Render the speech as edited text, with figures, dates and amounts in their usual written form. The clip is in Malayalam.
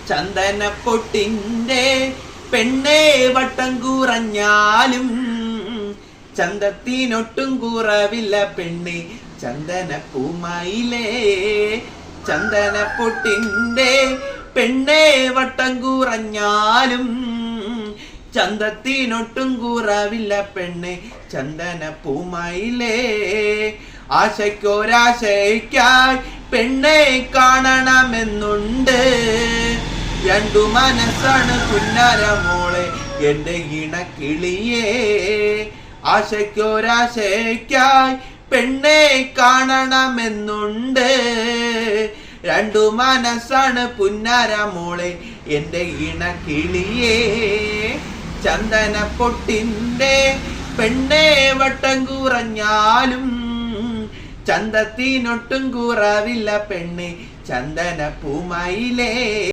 ചന്ദനപ്പൊട്ടിന്റെ പെണ്ണേ വട്ടം കുറഞ്ഞാലും ചന്തത്തിനൊട്ടും കുറവില്ല പെണ്ണെ ചന്ദനപ്പൂമയിലേ. ചന്ദനപ്പൊട്ടിന്റെ പെണ്ണേ വട്ടം കുറഞ്ഞാലും ചന്തത്തിനൊട്ടും കുറവില്ല പെണ്ണെ ചന്ദനപ്പൂമയിലേ. ആശയ്ക്കൊരാശയ്ക്കായി പെണ്ണെ കാണണമെന്നുണ്ട്. രണ്ടു മനസ്സാണ് പുന്നാരമോളെ എന്റെ ഇണക്കിളിയേ. ആശയ്ക്കൊരാശയ്ക്കായി പെണ്ണെ കാണണമെന്നുണ്ട്. രണ്ടു മനസ്സാണ് പുന്നാരമോളെ എന്റെ ഇണക്കിളിയേ. ചന്ദനപ്പൊട്ടിന്റെ പെണ്ണെ വട്ടം കുറഞ്ഞാലും ചന്തത്തിനൊട്ടും കുറവില്ല പെണ്ണെ ചന്ദനപ്പൂമയിലേ.